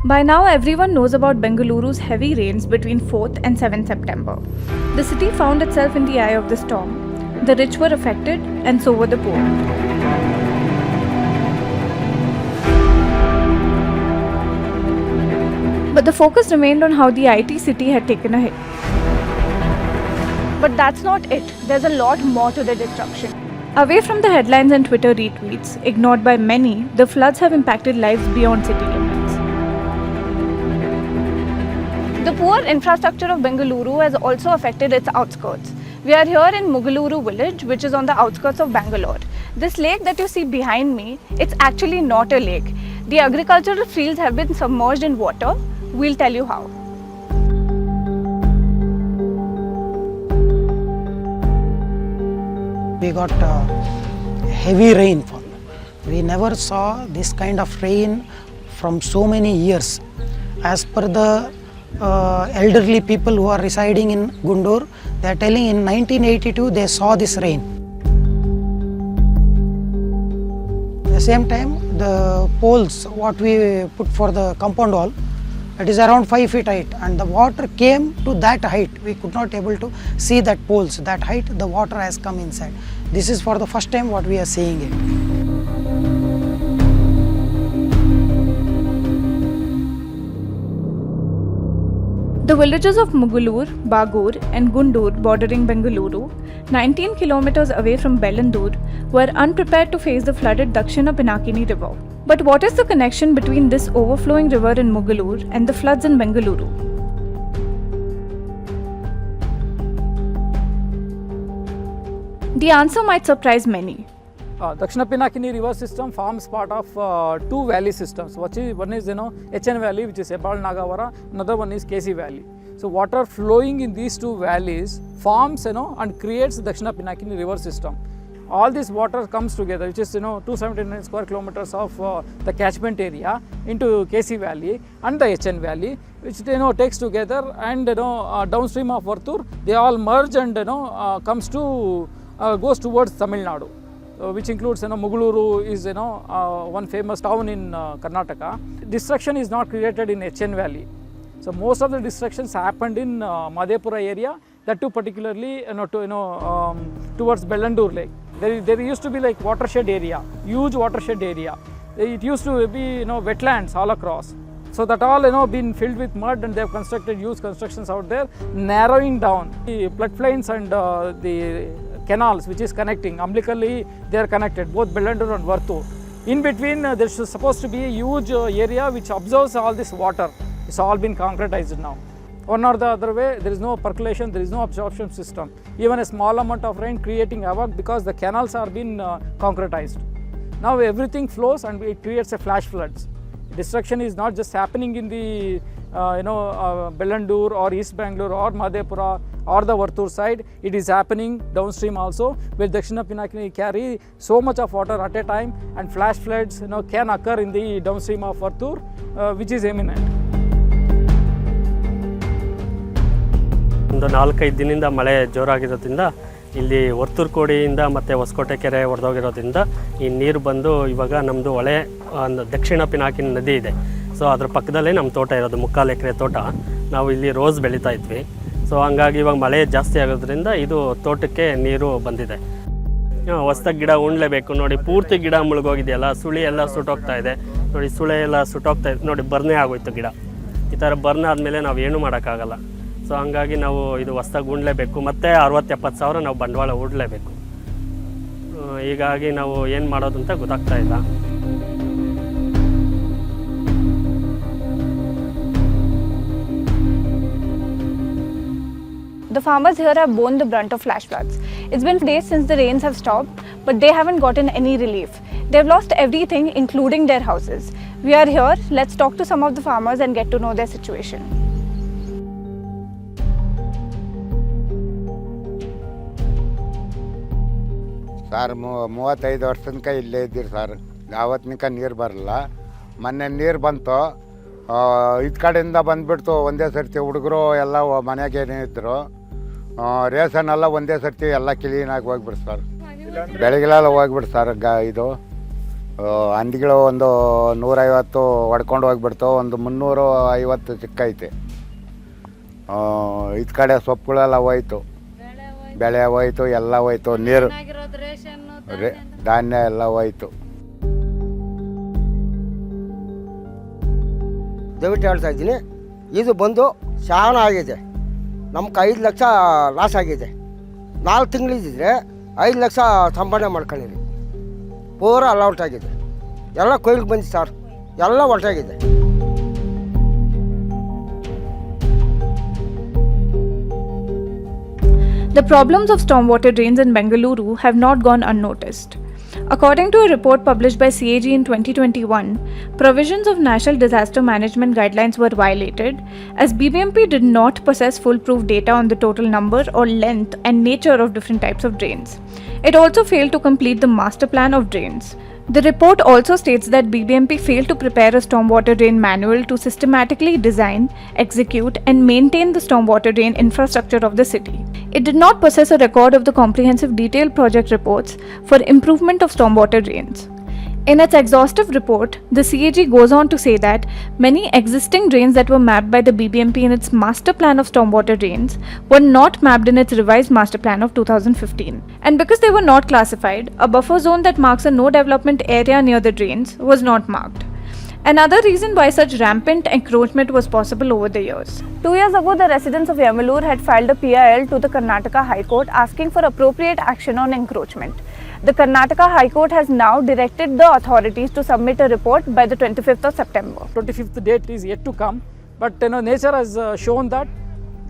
By now, everyone knows about Bengaluru's heavy rains between 4th and 7th September. The city found itself in the eye of the storm. The rich were affected, and so were the poor. But the focus remained on how the IT city had taken a hit. But that's not it. There's a lot more to the destruction. Away from the headlines and Twitter retweets, ignored by many, the floods have impacted lives beyond city limits. The poor infrastructure of Bengaluru has also affected its outskirts. We are here in Mugalur village, which is on the outskirts of Bangalore. This lake that you see behind me, it's actually not a lake. The agricultural fields have been submerged in water. We'll tell you how. We got heavy rainfall. We never saw this kind of rain from so many years. As per the elderly people who are residing in Gundur, they are telling in 1982 they saw this rain. At the same time, the poles what we put for the compound wall, it is around 5 feet height, and the water came to that height. We could not able to see that poles, that height, the water has come inside. This is for the first time what we are seeing it. The villages of Mugalur, Bagur and Gundur bordering Bengaluru, 19 kilometers away from Bengaluru, were unprepared to face the flooded Dakshina Pinakini river. But what is the connection between this overflowing river in Mugalur and the floods in Bengaluru? The answer might surprise many. Dakshina Pinakini river system forms part of two valley systems. One is HN Valley, which is Hebal Nagavara. Another one is KC Valley. So water flowing in these two valleys forms and creates the Dakshina Pinakini river system. All this water comes together, which is 279 square kilometers of the catchment area into KC Valley and the HN Valley, which takes together, and downstream of Vartur, they all merge and comes to goes towards Tamil Nadu. Which includes Mugaluru is one famous town in Karnataka. Destruction is not created in HN Valley. So most of the destructions happened in Madhepura area, that too particularly towards Bellandur Lake. There used to be like watershed area, huge watershed area. It used to be wetlands all across. So that all been filled with mud, and they have constructed huge constructions out there, narrowing down the floodplains and the canals which is connecting. Umbilically they are connected, both Bellandur and Vartur. In between there is supposed to be a huge area which absorbs all this water. It's all been concretized now. One or the other way, there is no percolation, there is no absorption system. Even a small amount of rain creating havoc because the canals are being concretized. Now everything flows and it creates a flash floods. Destruction is not just happening in the Bellandur or East Bangalore or Madhepura or the Vartur side. It is happening downstream also, where Dakshina Pinakini carry so much of water at a time, and flash floods can occur in the downstream of Vartur, which is imminent. ಒಂದು 4-5 ದಿನದಿಂದ ಮಳೆ ಜೋರಾಗಿರೋದ್ರಿಂದ ಇಲ್ಲಿ ವರ್ತೂರು ಕೋಡಿಯಿಂದ ಮತ್ತು ಹೊಸಕೋಟೆ ಕೆರೆ ಒಡೆದೋಗಿರೋದ್ರಿಂದ ಈ ನೀರು ಬಂದು ಇವಾಗ ನಮ್ಮದು ಹೊಳೆ ದಕ್ಷಿಣ ಪಿನಾಕಿನಿ ನದಿ ಇದೆ. ಸೊ ಅದ್ರ ಪಕ್ಕದಲ್ಲೇ ನಮ್ಮ ತೋಟ ಇರೋದು, 3/4 ಎಕರೆ ತೋಟ. ನಾವು ಇಲ್ಲಿ ರೋಸ್ ಬೆಳೀತಾ ಇದ್ವಿ. ಸೊ ಹಂಗಾಗಿ ಇವಾಗ ಮಳೆ ಜಾಸ್ತಿ ಆಗೋದ್ರಿಂದ ಇದು ತೋಟಕ್ಕೆ ನೀರು ಬಂದಿದೆ. ಹೊಸ್ದಾಗಿ ಗಿಡ ಉಣ್ಲೇಬೇಕು ನೋಡಿ, ಪೂರ್ತಿ ಗಿಡ ಮುಳುಗೋಗಿದೆಯಲ್ಲ, ಸುಳಿ ಎಲ್ಲ ಸುಟ್ಟೋಗ್ತಾ ಇದೆ ನೋಡಿ, ಸುಳೆ ಎಲ್ಲ ಸುಟ್ಟೋಗ್ತಾ ಇದೆ ನೋಡಿ, ಬರ್ನೇ ಆಗೋಯ್ತು ಗಿಡ. ಈ ಥರ ಬರ್ನ್ ಆದಮೇಲೆ ನಾವು ಏನೂ ಮಾಡೋಕ್ಕಾಗಲ್ಲ. ಸೊ ಹಂಗಾಗಿ ನಾವು ಇದು ಹೊಸ್ದಾಗಿ ಉಣ್ಲೇಬೇಕು, ಮತ್ತು 60-70 ಸಾವಿರ ನಾವು ಬಂಡವಾಳ ಹೂಡಲೇಬೇಕು. ಹೀಗಾಗಿ ನಾವು ಏನು ಮಾಡೋದು ಅಂತ ಗೊತ್ತಾಗ್ತಾ ಇಲ್ಲ. The farmers here have borne the brunt of flash floods. It's been days since the rains have stopped, but they haven't gotten any relief. They've lost everything, including their houses. We are here. Let's talk to some of the farmers and get to know their situation. Sir 35 ವರ್ಷ ತನಕ ಇಲ್ಲೇ ಇದ್ದೀರಿ sir. ಯಾವತ್ತಿನಕ ನೀರು ಬರಲ್ಲ. ಮೊನ್ನೆ ನೀರು ಬಂತು, ಇದು ಕಡೆಯಿಂದ ಬಂದುಬಿಡ್ತು ಒಂದೇ ಸರ್ತಿ. ಹುಡುಗರು ಎಲ್ಲ ಮನೆಗೇನೇ ಇದ್ದರು, ರೇಷನ್ ಎಲ್ಲ ಒಂದೇ ಸರ್ತಿ ಎಲ್ಲ ಕ್ಲೀನಾಗಿ ಹೋಗ್ಬಿಡ್ತು ಸರ್. ಬೆಳಗ್ಗೆಲ್ಲ ಹೋಗ್ಬಿಡ್ತು ಸರ್. ಇದು ಹಂದಿಗಳು ಒಂದು 150 ಹೊಡ್ಕೊಂಡು ಹೋಗ್ಬಿಡ್ತು, ಒಂದು 350 ಸಿಕ್ಕೈತೆ. ಇದು ಕಡೆ ಸೊಪ್ಪುಗಳೆಲ್ಲ ಹೋಯ್ತು, ಬೆಳೆ ಹೋಯ್ತು, ಎಲ್ಲ ಹೋಯ್ತು, ನೀರು ಧಾನ್ಯ ಎಲ್ಲ ಹೋಯ್ತು. ದಯವಿಟ್ಟು ಹೇಳ್ತಾ ಇದ್ದೀನಿ, ಇದು ಬಂದು ಶಾನ ಆಗಿದೆ. ನಮ್ಗೆ 5 ಲಕ್ಷ ಲಾಸ್ ಆಗಿದೆ. 4 ತಿಂಗಳಿದ್ದರೆ 5 ಲಕ್ಷ ಸಂಪಾದನೆ ಮಾಡ್ಕೊಂಡಿರಿ. ಪೂರ ಎಲ್ಲ ಹೊರಟಾಗಿದೆ, ಎಲ್ಲ ಕೊಯ್ಲಿಗೆ ಬಂದು ಸರ್, ಎಲ್ಲ ಹೊರಟಾಗಿದೆ. The problems of stormwater drains in Bengaluru have not gone unnoticed. According to a report published by CAG in 2021, provisions of National Disaster Management Guidelines were violated as BBMP did not possess foolproof data on the total number or length and nature of different types of drains. It also failed to complete the master plan of drains. The report also states that BBMP failed to prepare a stormwater drain manual to systematically design, execute, and maintain the stormwater drain infrastructure of the city. It did not possess a record of the comprehensive detailed project reports for improvement of stormwater drains. In its exhaustive report, the CAG goes on to say that many existing drains that were mapped by the BBMP in its master plan of stormwater drains were not mapped in its revised master plan of 2015. And because they were not classified, a buffer zone that marks a no development area near the drains was not marked. Another reason why such rampant encroachment was possible over the years. 2 years ago, the residents of Mugalur had filed a PIL to the Karnataka High Court asking for appropriate action on encroachment. The Karnataka High Court has now directed the authorities to submit a report by the 25th of September. 25th date is yet to come, but nature has shown that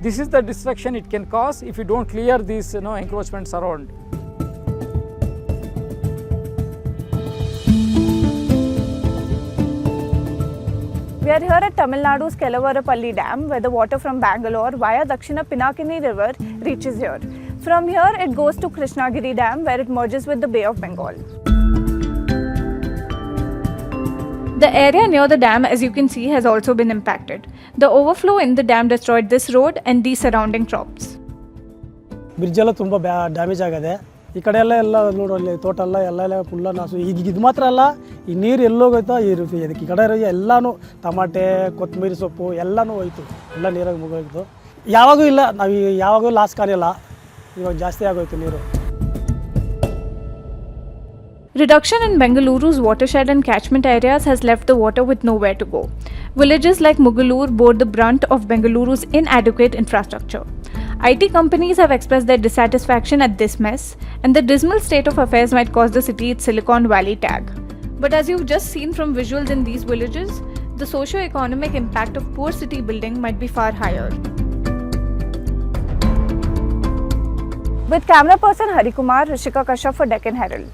this is the destruction it can cause if you don't clear these encroachments around. We are here at Tamil Nadu's Kelavarapalli Dam, where the water from Bangalore via Dakshina Pinakini River reaches here. From here, it goes to Krishnagiri Dam, where it merges with the Bay of Bengal. The area near the dam, as you can see, has also been impacted. The overflow in the dam destroyed this road and the surrounding crops. Bridge ಎಲ್ಲ ತುಂಬ damage ಆಗಿದೆ. ಈ ಕಡೆ ಎಲ್ಲ ನೋಡಲ್ಲಿ ತೋಟ ಎಲ್ಲ ಫುಲ್ಲ ನಾಸು. ಈಗ ಇದು ಮಾತ್ರ ಅಲ್ಲ, ಈ ನೀರು ಎಲ್ಲೋಗೋಯ್ತೋ ಇರುತ್ತೆ. ಇದಕ್ಕೆ ಈ ಕಡೆ ಎಲ್ಲನೂ ಟಮಾಟೆ, ಕೊತ್ತಂಬರಿ ಸೊಪ್ಪು ಎಲ್ಲನೂ ಹೋಯ್ತು, ಎಲ್ಲ ನೀರಾಗಿ ಮುಗೋಯ್ತು. ಯಾವಾಗೂ ಇಲ್ಲ, ನಾವು ಯಾವಾಗೂ ಲಾಸ್ ಕಾಣಿಲ್ಲ, ಇವಾಗ ಜಾಸ್ತಿ ಆಗೋಯ್ತು ನೀರು. Reduction in Bengaluru's watershed and catchment areas has left the water with nowhere to go. Villages like Mugalur bore the brunt of Bengaluru's inadequate infrastructure. IT companies have expressed their dissatisfaction at this mess, and the dismal state of affairs might cost the city its Silicon Valley tag. But as you've just seen from visuals in these villages, the socio-economic impact of poor city building might be far higher. With camera person Hari Kumar, Rishika Kashyap for Deccan Herald.